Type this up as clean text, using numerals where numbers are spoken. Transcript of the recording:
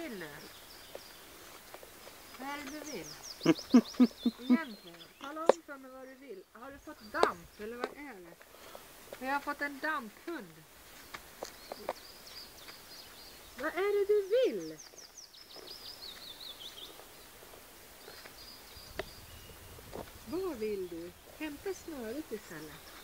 vill du? Vad är det du vill? Egentligen, tala om för mig vad du vill. Har du fått damp eller vad är det? Jag har fått en damphund. Vad är det du vill? Vad vill du? Hämta snöret istället.